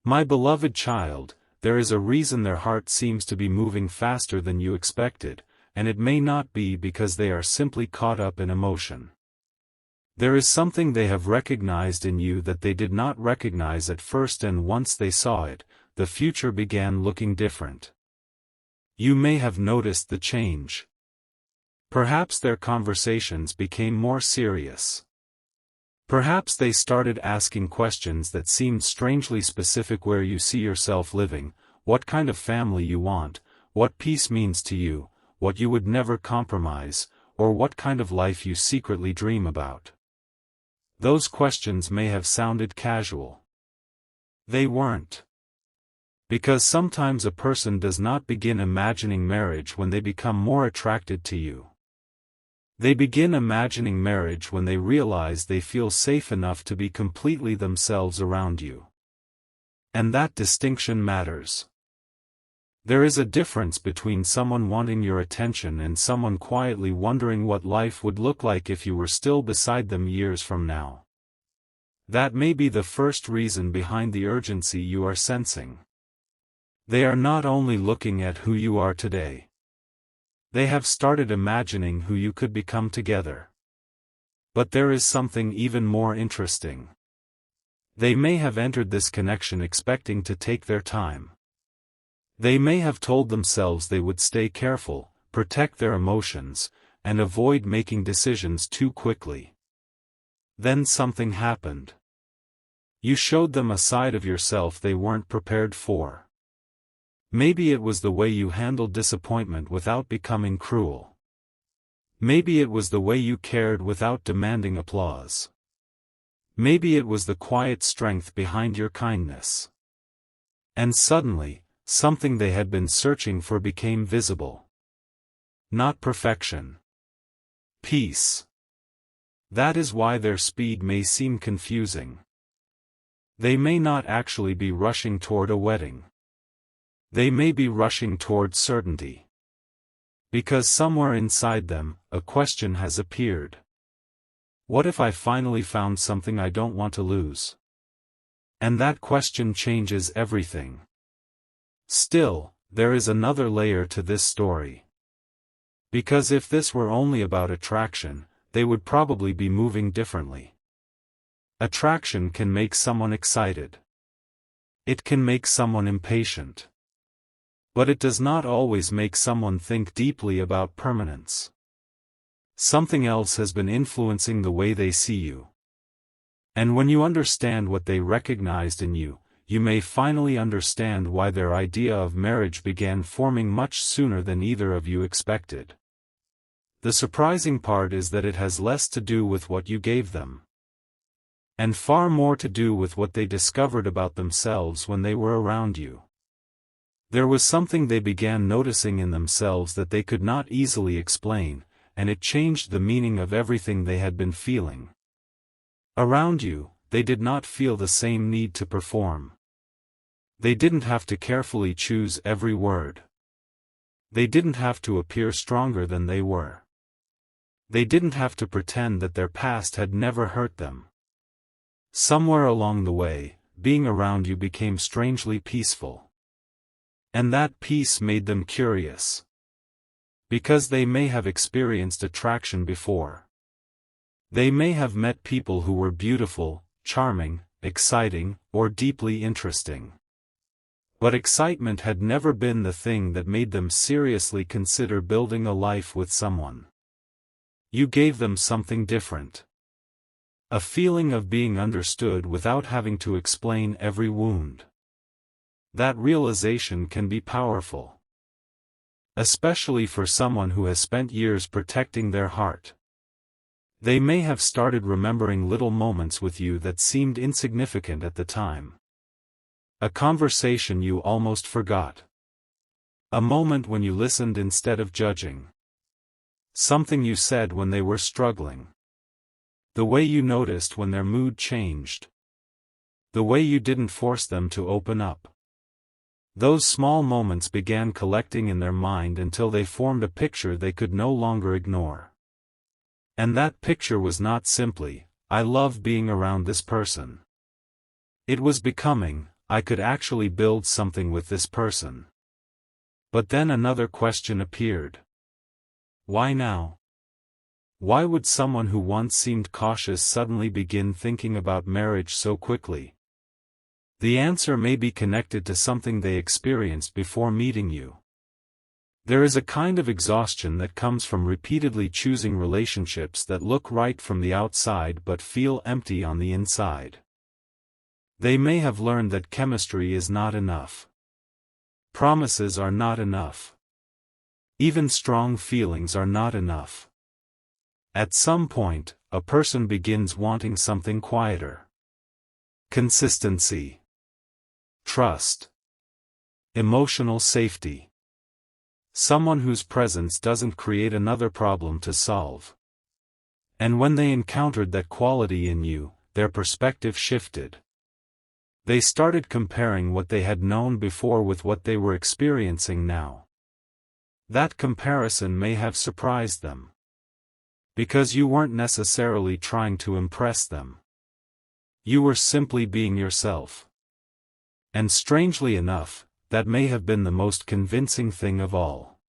My beloved child, there is a reason their heart seems to be moving faster than you expected, and it may not be because they are simply caught up in emotion. There is something they have recognized in you that they did not recognize at first, and once they saw it, the future began looking different. You may have noticed the change. Perhaps their conversations became more serious. Perhaps they started asking questions that seemed strangely specific: where you see yourself living, what kind of family you want, what peace means to you, what you would never compromise, or what kind of life you secretly dream about. Those questions may have sounded casual. They weren't. Because sometimes a person does not begin imagining marriage when they become more attracted to you. They begin imagining marriage when they realize they feel safe enough to be completely themselves around you. And that distinction matters. There is a difference between someone wanting your attention and someone quietly wondering what life would look like if you were still beside them years from now. That may be the first reason behind the urgency you are sensing. They are not only looking at who you are today. They have started imagining who you could become together. But there is something even more interesting. They may have entered this connection expecting to take their time. They may have told themselves they would stay careful, protect their emotions, and avoid making decisions too quickly. Then something happened. You showed them a side of yourself they weren't prepared for. Maybe it was the way you handled disappointment without becoming cruel. Maybe it was the way you cared without demanding applause. Maybe it was the quiet strength behind your kindness. And suddenly, something they had been searching for became visible. Not perfection. Peace. That is why their speed may seem confusing. They may not actually be rushing toward a wedding. They may be rushing toward certainty. Because somewhere inside them, a question has appeared. What if I finally found something I don't want to lose? And that question changes everything. Still, there is another layer to this story. Because if this were only about attraction, they would probably be moving differently. Attraction can make someone excited. It can make someone impatient. But it does not always make someone think deeply about permanence. Something else has been influencing the way they see you. And when you understand what they recognized in you, you may finally understand why their idea of marriage began forming much sooner than either of you expected. The surprising part is that it has less to do with what you gave them, and far more to do with what they discovered about themselves when they were around you. There was something they began noticing in themselves that they could not easily explain, and it changed the meaning of everything they had been feeling. Around you, they did not feel the same need to perform. They didn't have to carefully choose every word. They didn't have to appear stronger than they were. They didn't have to pretend that their past had never hurt them. Somewhere along the way, being around you became strangely peaceful. And that peace made them curious. Because they may have experienced attraction before. They may have met people who were beautiful, charming, exciting, or deeply interesting. But excitement had never been the thing that made them seriously consider building a life with someone. You gave them something different. A feeling of being understood without having to explain every wound. That realization can be powerful. Especially for someone who has spent years protecting their heart. They may have started remembering little moments with you that seemed insignificant at the time. A conversation you almost forgot. A moment when you listened instead of judging. Something you said when they were struggling. The way you noticed when their mood changed. The way you didn't force them to open up. Those small moments began collecting in their mind until they formed a picture they could no longer ignore. And that picture was not simply, "I love being around this person." It was becoming, I could actually build something with this person. But then another question appeared. Why now? Why would someone who once seemed cautious suddenly begin thinking about marriage so quickly? The answer may be connected to something they experienced before meeting you. There is a kind of exhaustion that comes from repeatedly choosing relationships that look right from the outside but feel empty on the inside. They may have learned that chemistry is not enough. Promises are not enough. Even strong feelings are not enough. At some point, a person begins wanting something quieter. Consistency. Trust. Emotional safety. Someone whose presence doesn't create another problem to solve. And when they encountered that quality in you, their perspective shifted. They started comparing what they had known before with what they were experiencing now. That comparison may have surprised them. Because you weren't necessarily trying to impress them. You were simply being yourself. And strangely enough, that may have been the most convincing thing of all.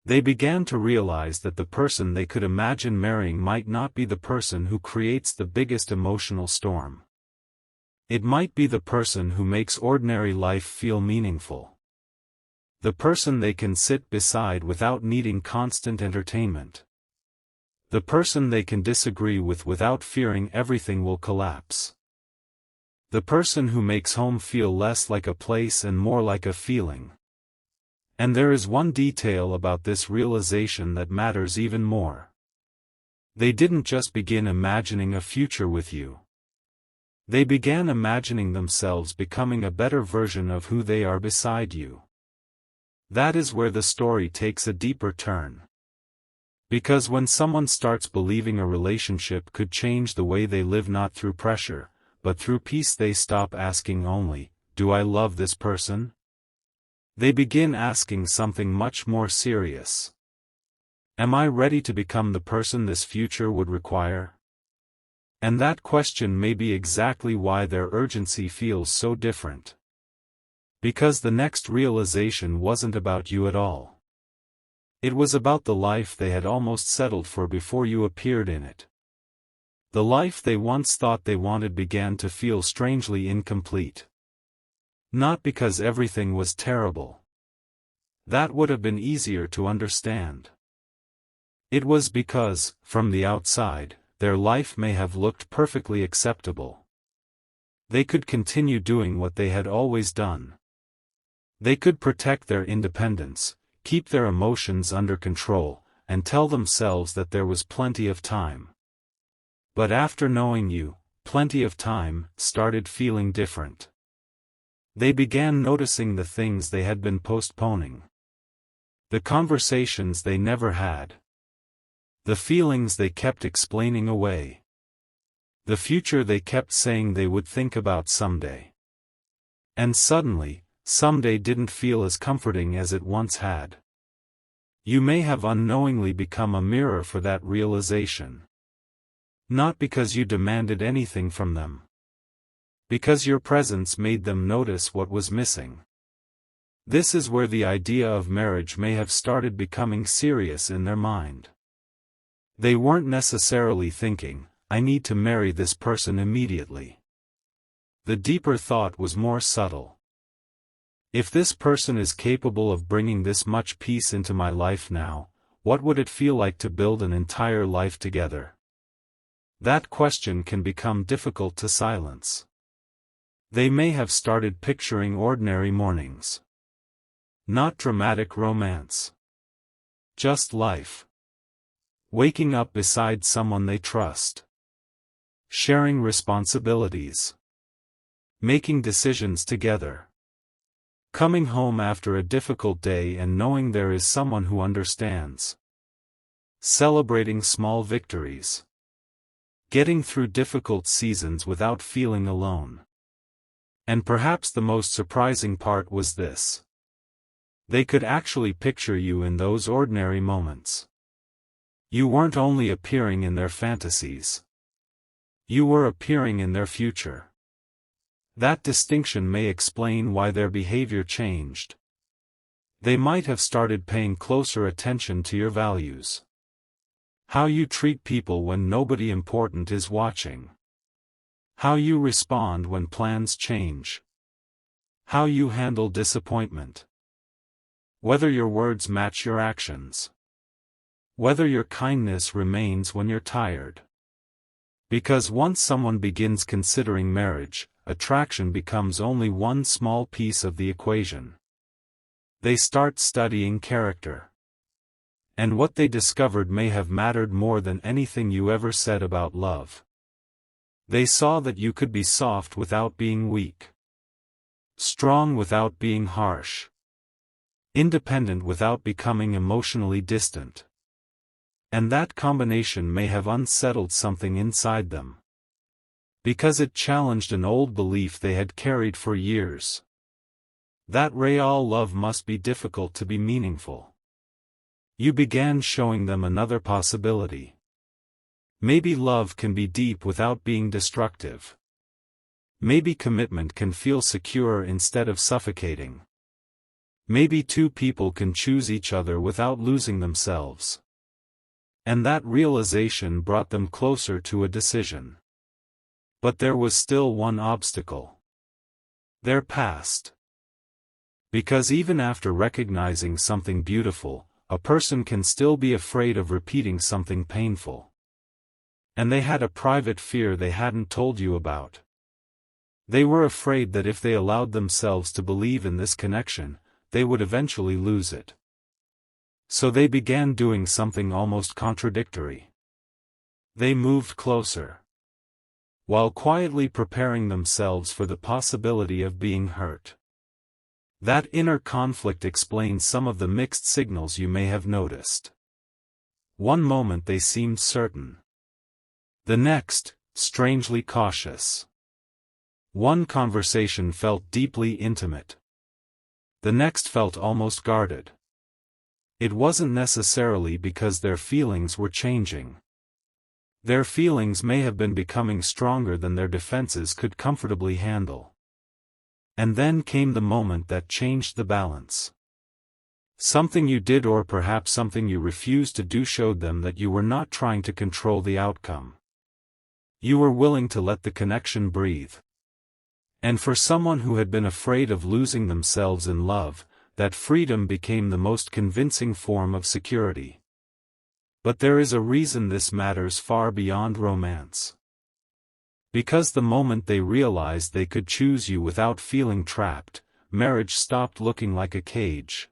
They began to realize that the person they could imagine marrying might not be the person who creates the biggest emotional storm. It might be the person who makes ordinary life feel meaningful. The person they can sit beside without needing constant entertainment. The person they can disagree with without fearing everything will collapse. The person who makes home feel less like a place and more like a feeling. And there is one detail about this realization that matters even more. They didn't just begin imagining a future with you. They began imagining themselves becoming a better version of who they are beside you. That is where the story takes a deeper turn. Because when someone starts believing a relationship could change the way they live not through pressure, but through peace, they stop asking only, "Do I love this person?" They begin asking something much more serious. Am I ready to become the person this future would require? And that question may be exactly why their urgency feels so different. Because the next realization wasn't about you at all. It was about the life they had almost settled for before you appeared in it. The life they once thought they wanted began to feel strangely incomplete. Not because everything was terrible. That would have been easier to understand. It was because, from the outside, their life may have looked perfectly acceptable. They could continue doing what they had always done. They could protect their independence, keep their emotions under control, and tell themselves that there was plenty of time. But after knowing you, plenty of time started feeling different. They began noticing the things they had been postponing. The conversations they never had. The feelings they kept explaining away. The future they kept saying they would think about someday. And suddenly, someday didn't feel as comforting as it once had. You may have unknowingly become a mirror for that realization. Not because you demanded anything from them. Because your presence made them notice what was missing. This is where the idea of marriage may have started becoming serious in their mind. They weren't necessarily thinking, "I need to marry this person immediately." The deeper thought was more subtle. If this person is capable of bringing this much peace into my life now, what would it feel like to build an entire life together? That question can become difficult to silence. They may have started picturing ordinary mornings. Not dramatic romance. Just life. Waking up beside someone they trust. Sharing responsibilities. Making decisions together. Coming home after a difficult day and knowing there is someone who understands. Celebrating small victories. Getting through difficult seasons without feeling alone. And perhaps the most surprising part was this. They could actually picture you in those ordinary moments. You weren't only appearing in their fantasies. You were appearing in their future. That distinction may explain why their behavior changed. They might have started paying closer attention to your values. How you treat people when nobody important is watching. How you respond when plans change. How you handle disappointment. Whether your words match your actions. Whether your kindness remains when you're tired. Because once someone begins considering marriage, attraction becomes only one small piece of the equation. They start studying character. And what they discovered may have mattered more than anything you ever said about love. They saw that you could be soft without being weak. Strong without being harsh. Independent without becoming emotionally distant. And that combination may have unsettled something inside them. Because it challenged an old belief they had carried for years. That real love must be difficult to be meaningful. You began showing them another possibility. Maybe love can be deep without being destructive. Maybe commitment can feel secure instead of suffocating. Maybe two people can choose each other without losing themselves. And that realization brought them closer to a decision. But there was still one obstacle. Their past. Because even after recognizing something beautiful, a person can still be afraid of repeating something painful. And they had a private fear they hadn't told you about. They were afraid that if they allowed themselves to believe in this connection, they would eventually lose it. So they began doing something almost contradictory. They moved closer. While quietly preparing themselves for the possibility of being hurt. That inner conflict explains some of the mixed signals you may have noticed. One moment they seemed certain. The next, strangely cautious. One conversation felt deeply intimate. The next felt almost guarded. It wasn't necessarily because their feelings were changing. Their feelings may have been becoming stronger than their defenses could comfortably handle. And then came the moment that changed the balance. Something you did or perhaps something you refused to do showed them that you were not trying to control the outcome. You were willing to let the connection breathe. And for someone who had been afraid of losing themselves in love, that freedom became the most convincing form of security. But there is a reason this matters far beyond romance. Because the moment they realized they could choose you without feeling trapped, marriage stopped looking like a cage.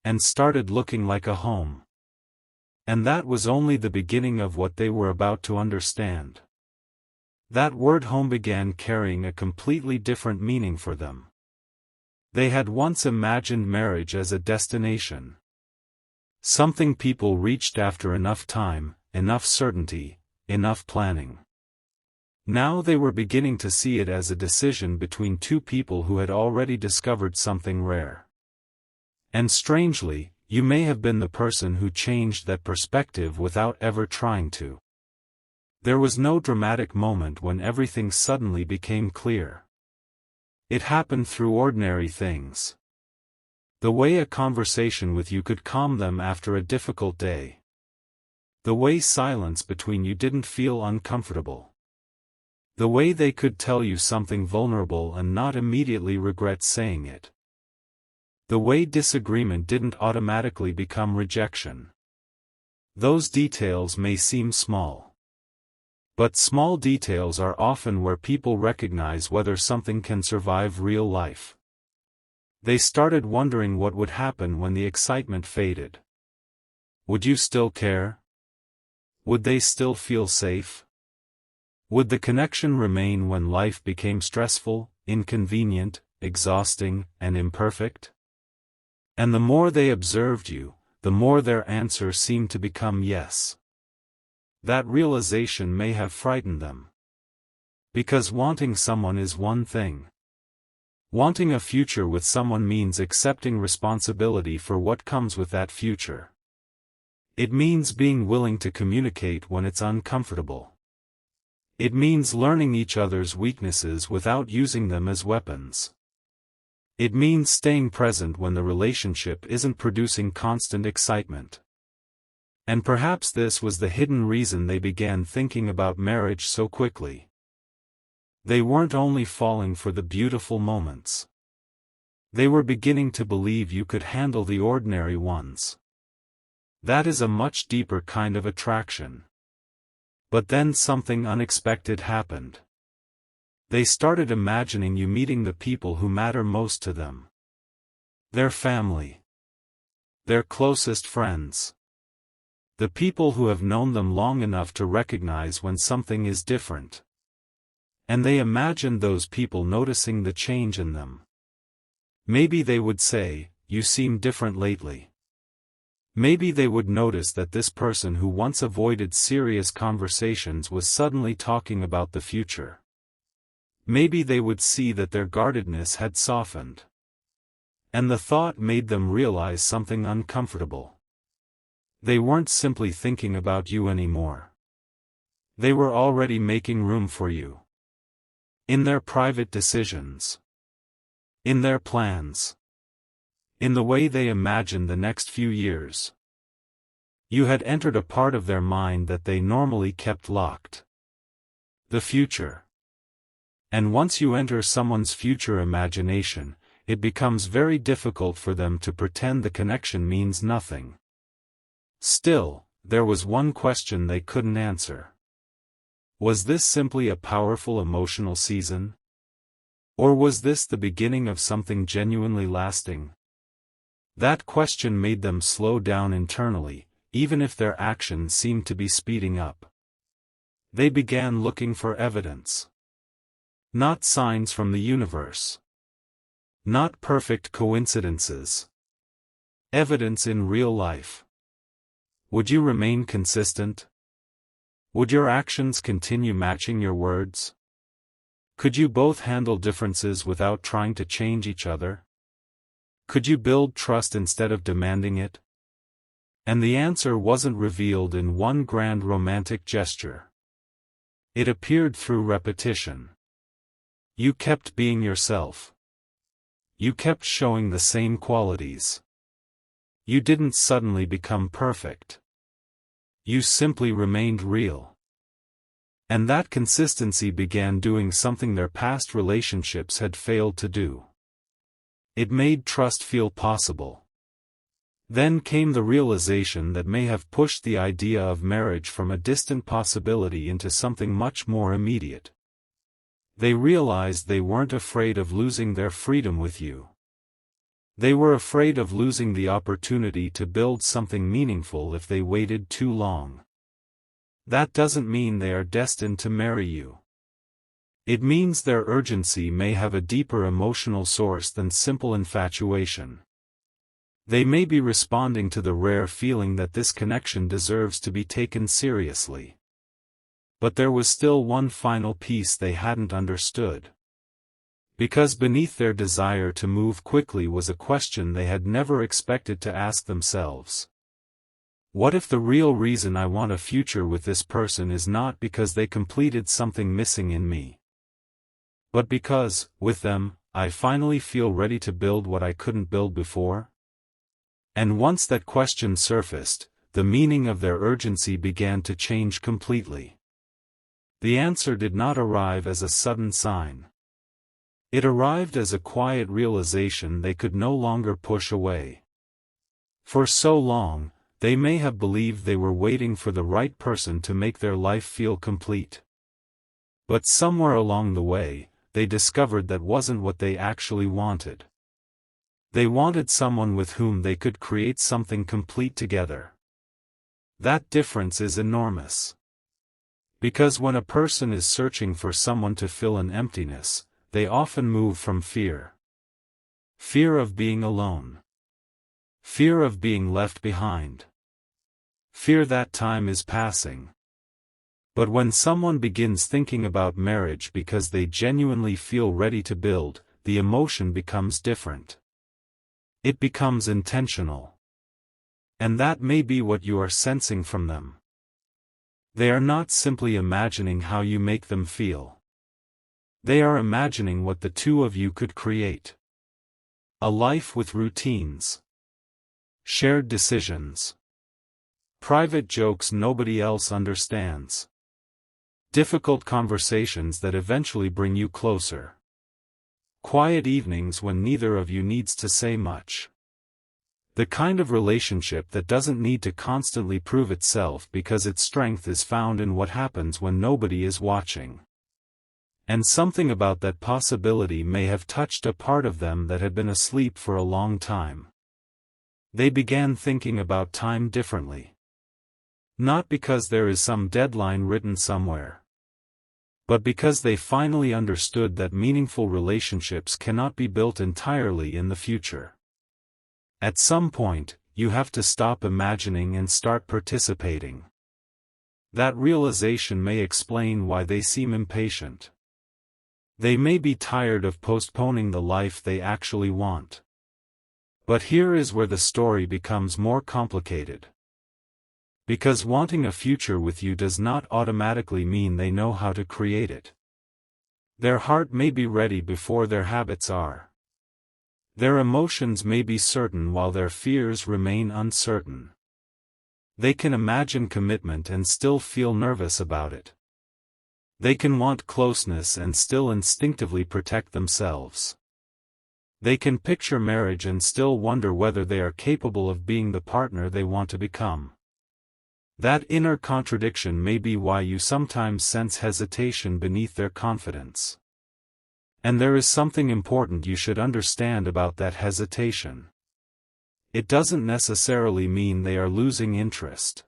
And started looking like a home. And that was only the beginning of what they were about to understand. That word home began carrying a completely different meaning for them. They had once imagined marriage as a destination. Something people reached after enough time, enough certainty, enough planning. Now they were beginning to see it as a decision between two people who had already discovered something rare. And strangely, you may have been the person who changed that perspective without ever trying to. There was no dramatic moment when everything suddenly became clear. It happened through ordinary things. The way a conversation with you could calm them after a difficult day. The way silence between you didn't feel uncomfortable. The way they could tell you something vulnerable and not immediately regret saying it. The way disagreement didn't automatically become rejection. Those details may seem small. But small details are often where people recognize whether something can survive real life. They started wondering what would happen when the excitement faded. Would you still care? Would they still feel safe? Would the connection remain when life became stressful, inconvenient, exhausting, and imperfect? And the more they observed you, the more their answer seemed to become yes. That realization may have frightened them. Because wanting someone is one thing. Wanting a future with someone means accepting responsibility for what comes with that future. It means being willing to communicate when it's uncomfortable. It means learning each other's weaknesses without using them as weapons. It means staying present when the relationship isn't producing constant excitement. And perhaps this was the hidden reason they began thinking about marriage so quickly. They weren't only falling for the beautiful moments. They were beginning to believe you could handle the ordinary ones. That is a much deeper kind of attraction. But then something unexpected happened. They started imagining you meeting the people who matter most to them. Their family. Their closest friends. The people who have known them long enough to recognize when something is different. And they imagined those people noticing the change in them. Maybe they would say, "You seem different lately." Maybe they would notice that this person who once avoided serious conversations was suddenly talking about the future. Maybe they would see that their guardedness had softened. And the thought made them realize something uncomfortable. They weren't simply thinking about you anymore. They were already making room for you. In their private decisions. In their plans. In the way they imagined the next few years. You had entered a part of their mind that they normally kept locked. The future. And once you enter someone's future imagination, it becomes very difficult for them to pretend the connection means nothing. Still, there was one question they couldn't answer. Was this simply a powerful emotional season? Or was this the beginning of something genuinely lasting? That question made them slow down internally, even if their actions seemed to be speeding up. They began looking for evidence. Not signs from the universe. Not perfect coincidences. Evidence in real life. Would you remain consistent? Would your actions continue matching your words? Could you both handle differences without trying to change each other? Could you build trust instead of demanding it? And the answer wasn't revealed in one grand romantic gesture. It appeared through repetition. You kept being yourself. You kept showing the same qualities. You didn't suddenly become perfect. You simply remained real. And that consistency began doing something their past relationships had failed to do. It made trust feel possible. Then came the realization that may have pushed the idea of marriage from a distant possibility into something much more immediate. They realized they weren't afraid of losing their freedom with you. They were afraid of losing the opportunity to build something meaningful if they waited too long. That doesn't mean they are destined to marry you. It means their urgency may have a deeper emotional source than simple infatuation. They may be responding to the rare feeling that this connection deserves to be taken seriously. But there was still one final piece they hadn't understood. Because beneath their desire to move quickly was a question they had never expected to ask themselves. What if the real reason I want a future with this person is not because they completed something missing in me, but because, with them, I finally feel ready to build what I couldn't build before? And once that question surfaced, the meaning of their urgency began to change completely. The answer did not arrive as a sudden sign. It arrived as a quiet realization they could no longer push away. For so long, they may have believed they were waiting for the right person to make their life feel complete. But somewhere along the way, they discovered that wasn't what they actually wanted. They wanted someone with whom they could create something complete together. That difference is enormous. Because when a person is searching for someone to fill an emptiness, they often move from fear. Fear of being alone. Fear of being left behind. Fear that time is passing. But when someone begins thinking about marriage because they genuinely feel ready to build, the emotion becomes different. It becomes intentional. And that may be what you are sensing from them. They are not simply imagining how you make them feel. They are imagining what the two of you could create. A life with routines, shared decisions, private jokes nobody else understands, difficult conversations that eventually bring you closer, quiet evenings when neither of you needs to say much. The kind of relationship that doesn't need to constantly prove itself because its strength is found in what happens when nobody is watching. And something about that possibility may have touched a part of them that had been asleep for a long time. They began thinking about time differently. Not because there is some deadline written somewhere, but because they finally understood that meaningful relationships cannot be built entirely in the future. At some point, you have to stop imagining and start participating. That realization may explain why they seem impatient. They may be tired of postponing the life they actually want. But here is where the story becomes more complicated. Because wanting a future with you does not automatically mean they know how to create it. Their heart may be ready before their habits are. Their emotions may be certain while their fears remain uncertain. They can imagine commitment and still feel nervous about it. They can want closeness and still instinctively protect themselves. They can picture marriage and still wonder whether they are capable of being the partner they want to become. That inner contradiction may be why you sometimes sense hesitation beneath their confidence. And there is something important you should understand about that hesitation. It doesn't necessarily mean they are losing interest.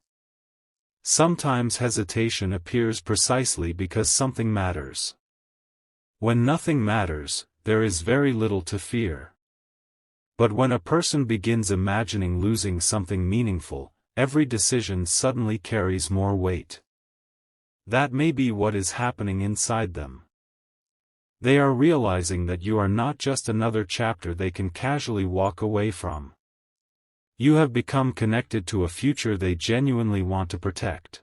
Sometimes hesitation appears precisely because something matters. When nothing matters, there is very little to fear. But when a person begins imagining losing something meaningful, every decision suddenly carries more weight. That may be what is happening inside them. They are realizing that you are not just another chapter they can casually walk away from. You have become connected to a future they genuinely want to protect.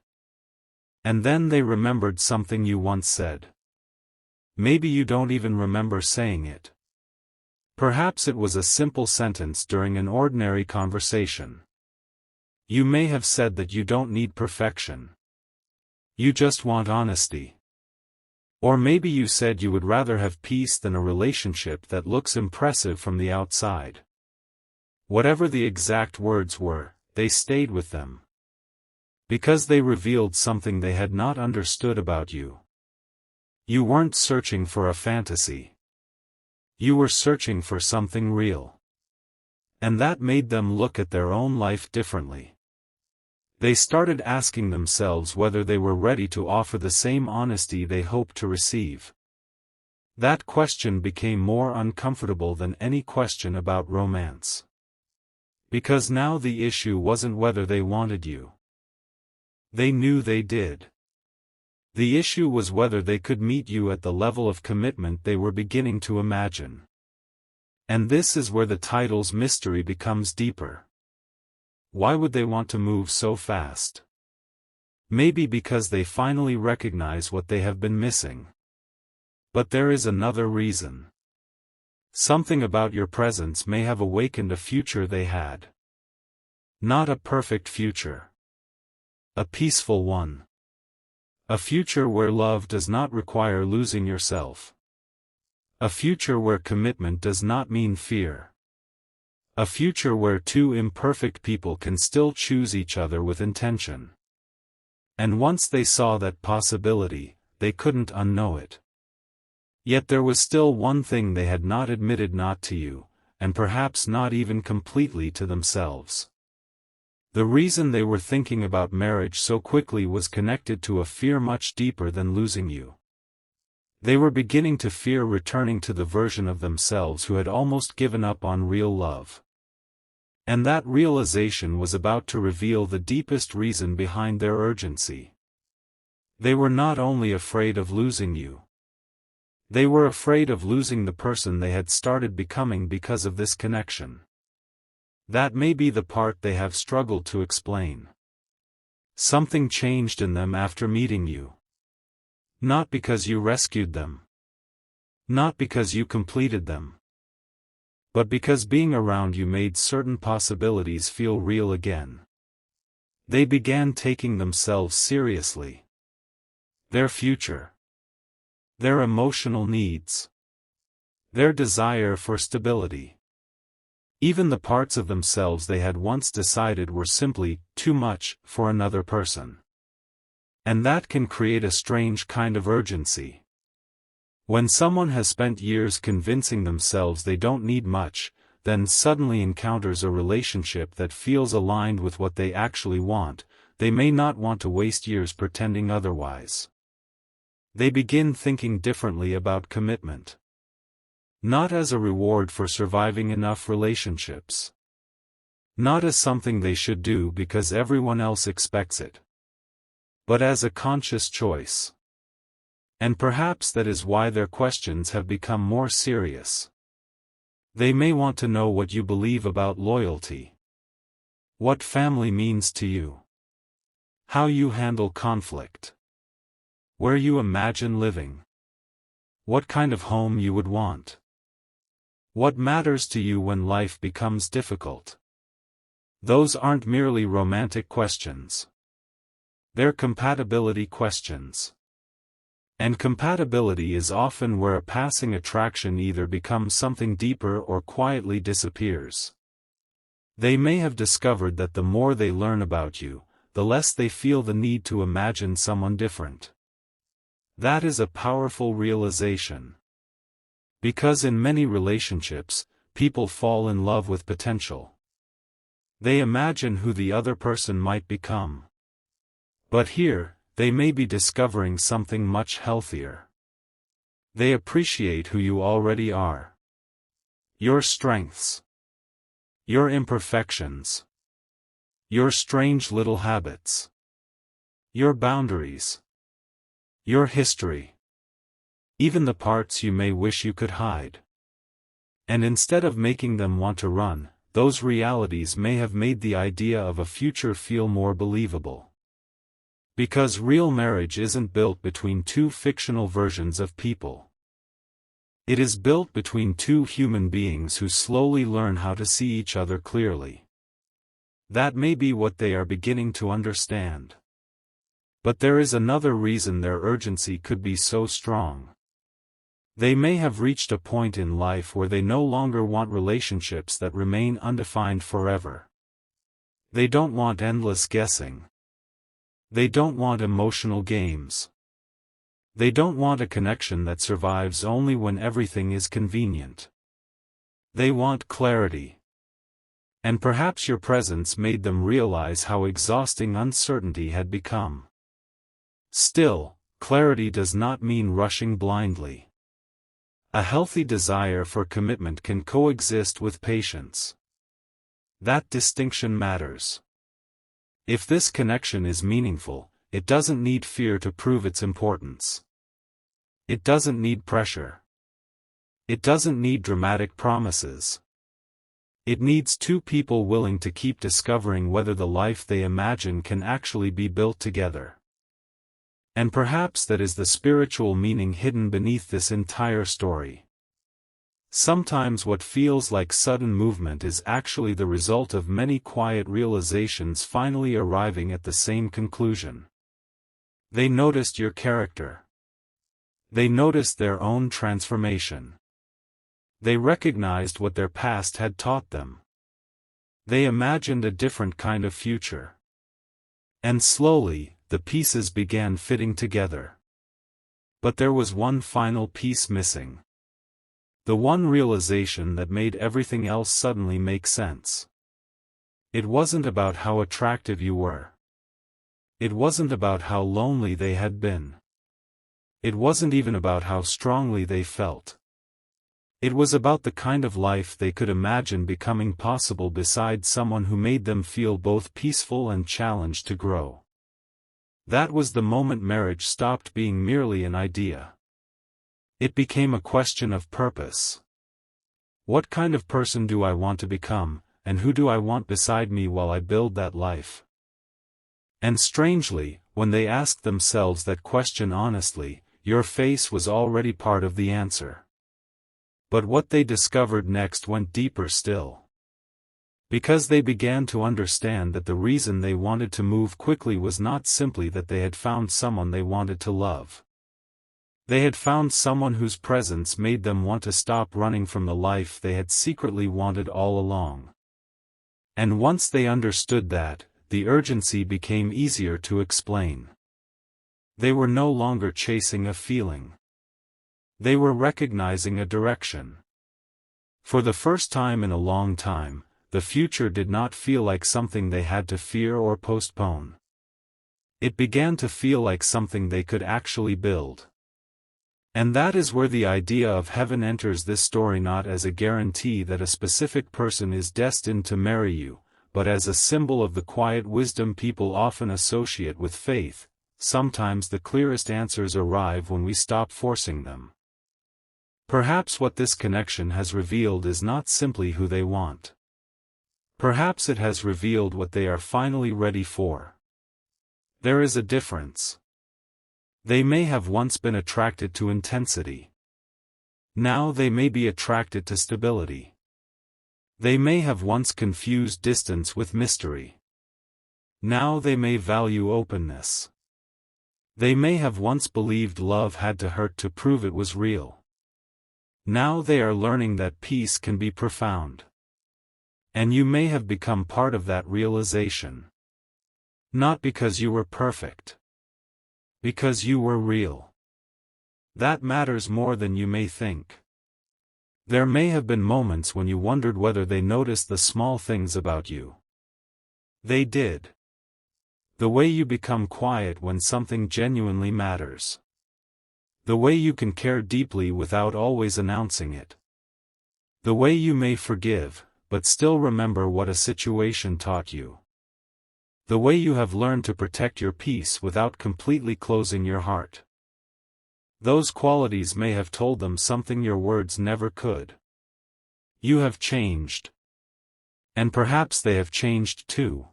And then they remembered something you once said. Maybe you don't even remember saying it. Perhaps it was a simple sentence during an ordinary conversation. You may have said that you don't need perfection. You just want honesty. Or maybe you said you would rather have peace than a relationship that looks impressive from the outside. Whatever the exact words were, they stayed with them. Because they revealed something they had not understood about you. You weren't searching for a fantasy. You were searching for something real. And that made them look at their own life differently. They started asking themselves whether they were ready to offer the same honesty they hoped to receive. That question became more uncomfortable than any question about romance. Because now the issue wasn't whether they wanted you. They knew they did. The issue was whether they could meet you at the level of commitment they were beginning to imagine. And this is where the title's mystery becomes deeper. Why would they want to move so fast? Maybe because they finally recognize what they have been missing. But there is another reason. Something about your presence may have awakened a future they had. Not a perfect future. A peaceful one. A future where love does not require losing yourself. A future where commitment does not mean fear. A future where two imperfect people can still choose each other with intention. And once they saw that possibility, they couldn't unknow it. Yet there was still one thing they had not admitted, not to you, and perhaps not even completely to themselves. The reason they were thinking about marriage so quickly was connected to a fear much deeper than losing you. They were beginning to fear returning to the version of themselves who had almost given up on real love. And that realization was about to reveal the deepest reason behind their urgency. They were not only afraid of losing you. They were afraid of losing the person they had started becoming because of this connection. That may be the part they have struggled to explain. Something changed in them after meeting you. Not because you rescued them. Not because you completed them. But because being around you made certain possibilities feel real again. They began taking themselves seriously. Their future. Their emotional needs. Their desire for stability. Even the parts of themselves they had once decided were simply too much for another person. And that can create a strange kind of urgency. When someone has spent years convincing themselves they don't need much, then suddenly encounters a relationship that feels aligned with what they actually want, they may not want to waste years pretending otherwise. They begin thinking differently about commitment. Not as a reward for surviving enough relationships. Not as something they should do because everyone else expects it. But as a conscious choice. And perhaps that is why their questions have become more serious. They may want to know what you believe about loyalty. What family means to you. How you handle conflict. Where you imagine living. What kind of home you would want. What matters to you when life becomes difficult? Those aren't merely romantic questions. They're compatibility questions. And compatibility is often where a passing attraction either becomes something deeper or quietly disappears. They may have discovered that the more they learn about you, the less they feel the need to imagine someone different. That is a powerful realization. Because in many relationships, people fall in love with potential. They imagine who the other person might become. But here, they may be discovering something much healthier. They appreciate who you already are. Your strengths. Your imperfections. Your strange little habits. Your boundaries. Your history. Even the parts you may wish you could hide. And instead of making them want to run, those realities may have made the idea of a future feel more believable. Because real marriage isn't built between two fictional versions of people. It is built between two human beings who slowly learn how to see each other clearly. That may be what they are beginning to understand. But there is another reason their urgency could be so strong. They may have reached a point in life where they no longer want relationships that remain undefined forever. They don't want endless guessing. They don't want emotional games. They don't want a connection that survives only when everything is convenient. They want clarity. And perhaps your presence made them realize how exhausting uncertainty had become. Still, clarity does not mean rushing blindly. A healthy desire for commitment can coexist with patience. That distinction matters. If this connection is meaningful, it doesn't need fear to prove its importance. It doesn't need pressure. It doesn't need dramatic promises. It needs two people willing to keep discovering whether the life they imagine can actually be built together. And perhaps that is the spiritual meaning hidden beneath this entire story. Sometimes what feels like sudden movement is actually the result of many quiet realizations finally arriving at the same conclusion. They noticed your character. They noticed their own transformation. They recognized what their past had taught them. They imagined a different kind of future. And slowly, the pieces began fitting together. But there was one final piece missing. The one realization that made everything else suddenly make sense. It wasn't about how attractive you were. It wasn't about how lonely they had been. It wasn't even about how strongly they felt. It was about the kind of life they could imagine becoming possible beside someone who made them feel both peaceful and challenged to grow. That was the moment marriage stopped being merely an idea. It became a question of purpose. What kind of person do I want to become, and who do I want beside me while I build that life? And strangely, when they asked themselves that question honestly, your face was already part of the answer. But what they discovered next went deeper still. Because they began to understand that the reason they wanted to move quickly was not simply that they had found someone they wanted to love. They had found someone whose presence made them want to stop running from the life they had secretly wanted all along. And once they understood that, the urgency became easier to explain. They were no longer chasing a feeling. They were recognizing a direction. For the first time in a long time, the future did not feel like something they had to fear or postpone. It began to feel like something they could actually build. And that is where the idea of heaven enters this story, not as a guarantee that a specific person is destined to marry you, but as a symbol of the quiet wisdom people often associate with faith. Sometimes the clearest answers arrive when we stop forcing them. Perhaps what this connection has revealed is not simply who they want. Perhaps it has revealed what they are finally ready for. There is a difference. They may have once been attracted to intensity. Now they may be attracted to stability. They may have once confused distance with mystery. Now they may value openness. They may have once believed love had to hurt to prove it was real. Now they are learning that peace can be profound. And you may have become part of that realization. Not because you were perfect. Because you were real. That matters more than you may think. There may have been moments when you wondered whether they noticed the small things about you. They did. The way you become quiet when something genuinely matters. The way you can care deeply without always announcing it. The way you may forgive, but still remember what a situation taught you. The way you have learned to protect your peace without completely closing your heart. Those qualities may have told them something your words never could. You have changed. And perhaps they have changed too.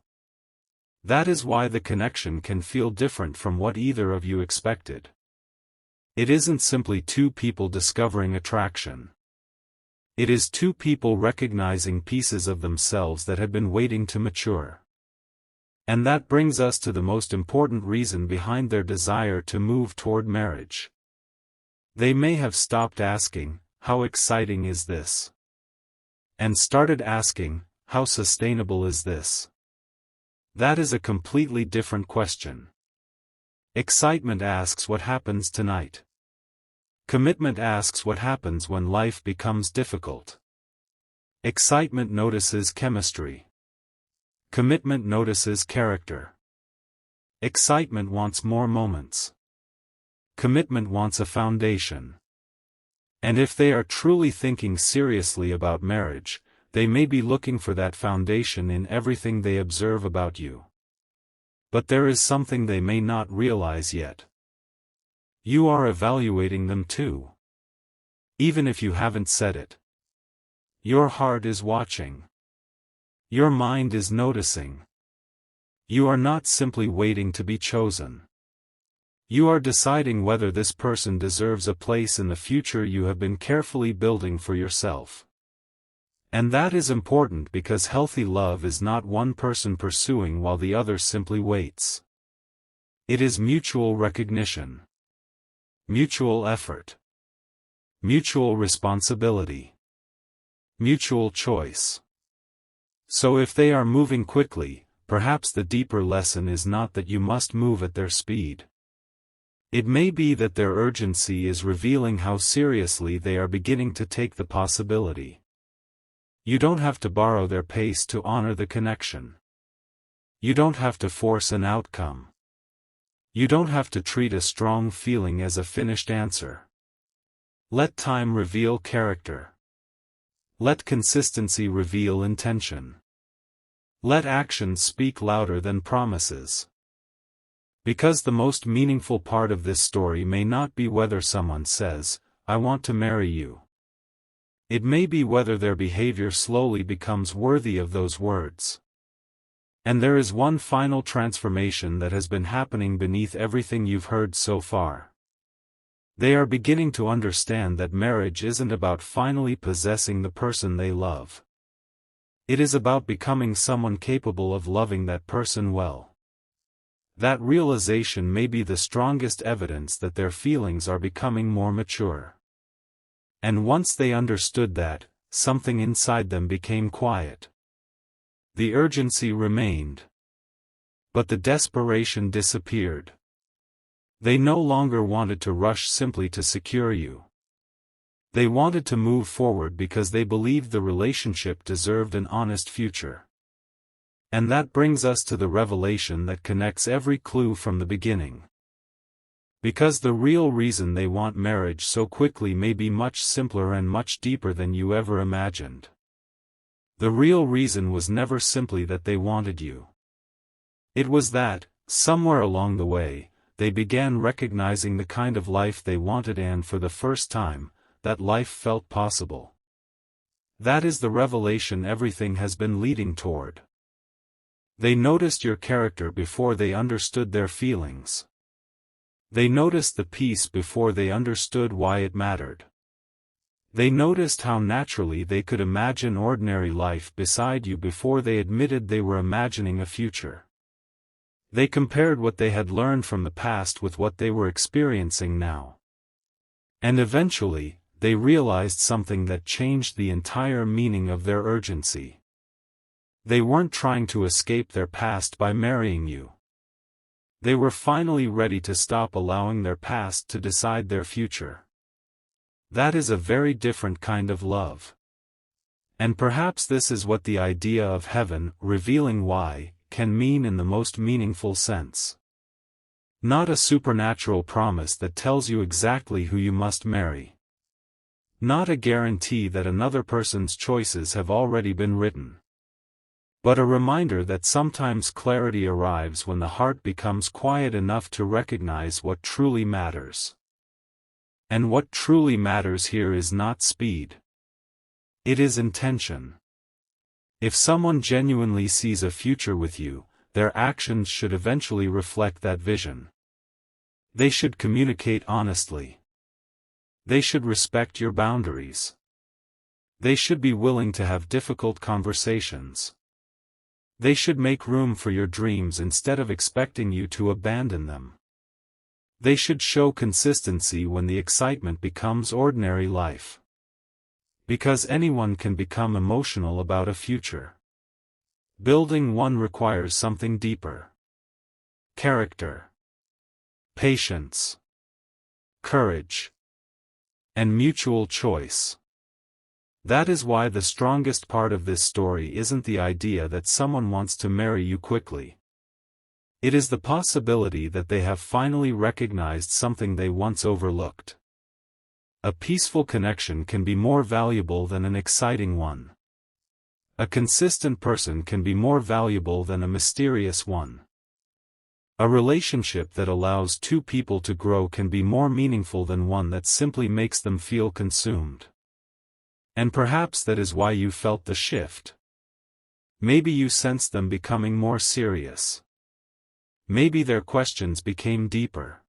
That is why the connection can feel different from what either of you expected. It isn't simply two people discovering attraction. It is two people recognizing pieces of themselves that had been waiting to mature. And that brings us to the most important reason behind their desire to move toward marriage. They may have stopped asking, "How exciting is this?" and started asking, "How sustainable is this?" That is a completely different question. Excitement asks what happens tonight. Commitment asks what happens when life becomes difficult. Excitement notices chemistry. Commitment notices character. Excitement wants more moments. Commitment wants a foundation. And if they are truly thinking seriously about marriage, they may be looking for that foundation in everything they observe about you. But there is something they may not realize yet. You are evaluating them too. Even if you haven't said it. Your heart is watching. Your mind is noticing. You are not simply waiting to be chosen. You are deciding whether this person deserves a place in the future you have been carefully building for yourself. And that is important because healthy love is not one person pursuing while the other simply waits. It is mutual recognition. Mutual effort. Mutual responsibility. Mutual choice. So if they are moving quickly, perhaps the deeper lesson is not that you must move at their speed. It may be that their urgency is revealing how seriously they are beginning to take the possibility. You don't have to borrow their pace to honor the connection. You don't have to force an outcome. You don't have to treat a strong feeling as a finished answer. Let time reveal character. Let consistency reveal intention. Let actions speak louder than promises. Because the most meaningful part of this story may not be whether someone says, "I want to marry you." It may be whether their behavior slowly becomes worthy of those words. And there is one final transformation that has been happening beneath everything you've heard so far. They are beginning to understand that marriage isn't about finally possessing the person they love. It is about becoming someone capable of loving that person well. That realization may be the strongest evidence that their feelings are becoming more mature. And once they understood that, something inside them became quiet. The urgency remained. But the desperation disappeared. They no longer wanted to rush simply to secure you. They wanted to move forward because they believed the relationship deserved an honest future. And that brings us to the revelation that connects every clue from the beginning. Because the real reason they want marriage so quickly may be much simpler and much deeper than you ever imagined. The real reason was never simply that they wanted you. It was that, somewhere along the way, they began recognizing the kind of life they wanted, and for the first time, that life felt possible. That is the revelation everything has been leading toward. They noticed your character before they understood their feelings. They noticed the peace before they understood why it mattered. They noticed how naturally they could imagine ordinary life beside you before they admitted they were imagining a future. They compared what they had learned from the past with what they were experiencing now. And eventually, they realized something that changed the entire meaning of their urgency. They weren't trying to escape their past by marrying you. They were finally ready to stop allowing their past to decide their future. That is a very different kind of love. And perhaps this is what the idea of heaven, revealing why, can mean in the most meaningful sense. Not a supernatural promise that tells you exactly who you must marry. Not a guarantee that another person's choices have already been written. But a reminder that sometimes clarity arrives when the heart becomes quiet enough to recognize what truly matters. And what truly matters here is not speed. It is intention. If someone genuinely sees a future with you, their actions should eventually reflect that vision. They should communicate honestly. They should respect your boundaries. They should be willing to have difficult conversations. They should make room for your dreams instead of expecting you to abandon them. They should show consistency when the excitement becomes ordinary life. Because anyone can become emotional about a future. Building one requires something deeper. Character. Patience. Courage. And mutual choice. That is why the strongest part of this story isn't the idea that someone wants to marry you quickly. It is the possibility that they have finally recognized something they once overlooked. A peaceful connection can be more valuable than an exciting one. A consistent person can be more valuable than a mysterious one. A relationship that allows two people to grow can be more meaningful than one that simply makes them feel consumed. And perhaps that is why you felt the shift. Maybe you sensed them becoming more serious. Maybe their questions became deeper.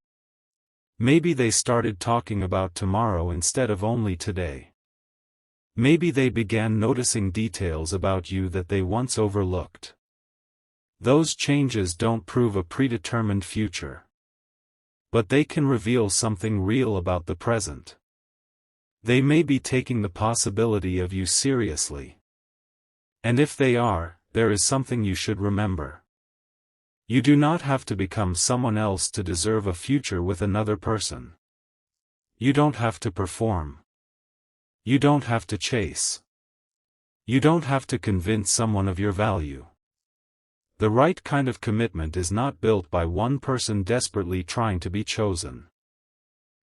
Maybe they started talking about tomorrow instead of only today. Maybe they began noticing details about you that they once overlooked. Those changes don't prove a predetermined future. But they can reveal something real about the present. They may be taking the possibility of you seriously. And if they are, there is something you should remember. You do not have to become someone else to deserve a future with another person. You don't have to perform. You don't have to chase. You don't have to convince someone of your value. The right kind of commitment is not built by one person desperately trying to be chosen.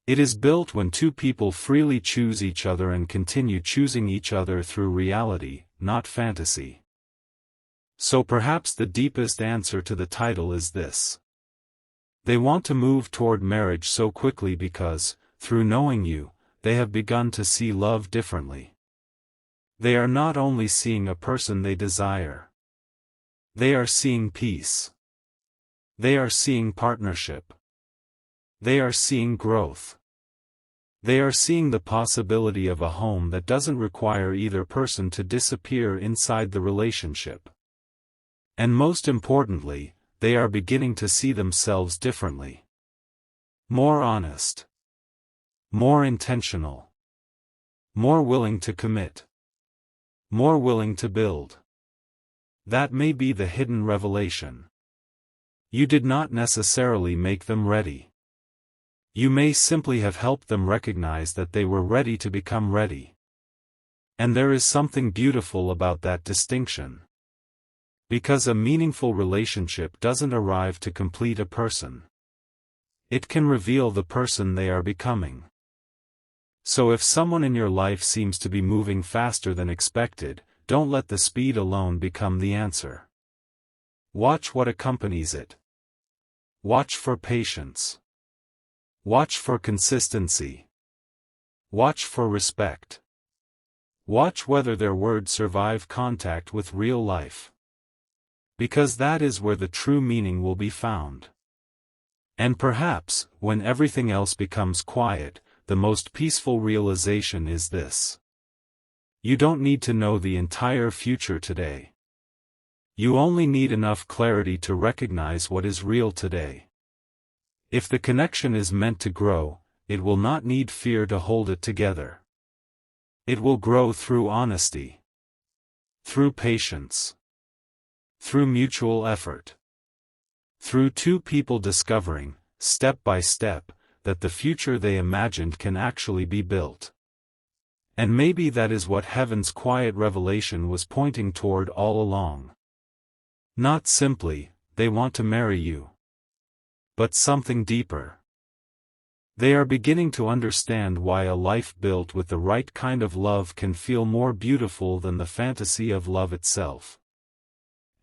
It is built when two people freely choose each other and continue choosing each other through reality, not fantasy. So perhaps the deepest answer to the title is this. They want to move toward marriage so quickly because, through knowing you, they have begun to see love differently. They are not only seeing a person they desire. They are seeing peace. They are seeing partnership. They are seeing growth. They are seeing the possibility of a home that doesn't require either person to disappear inside the relationship. And most importantly, they are beginning to see themselves differently. More honest. More intentional. More willing to commit. More willing to build. That may be the hidden revelation. You did not necessarily make them ready. You may simply have helped them recognize that they were ready to become ready. And there is something beautiful about that distinction. Because a meaningful relationship doesn't arrive to complete a person. It can reveal the person they are becoming. So if someone in your life seems to be moving faster than expected, don't let the speed alone become the answer. Watch what accompanies it. Watch for patience. Watch for consistency. Watch for respect. Watch whether their words survive contact with real life. Because that is where the true meaning will be found. And perhaps, when everything else becomes quiet, the most peaceful realization is this. You don't need to know the entire future today. You only need enough clarity to recognize what is real today. If the connection is meant to grow, it will not need fear to hold it together. It will grow through honesty. Through patience. Through mutual effort. Through two people discovering, step by step, that the future they imagined can actually be built. And maybe that is what heaven's quiet revelation was pointing toward all along. Not simply, they want to marry you. But something deeper. They are beginning to understand why a life built with the right kind of love can feel more beautiful than the fantasy of love itself.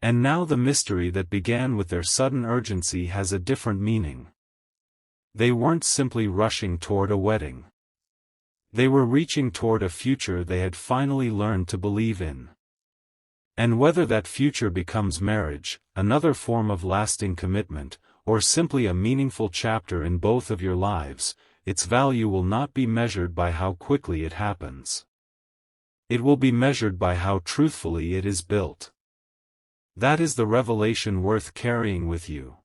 And now the mystery that began with their sudden urgency has a different meaning. They weren't simply rushing toward a wedding. They were reaching toward a future they had finally learned to believe in. And whether that future becomes marriage, another form of lasting commitment, or simply a meaningful chapter in both of your lives, its value will not be measured by how quickly it happens. It will be measured by how truthfully it is built. That is the revelation worth carrying with you.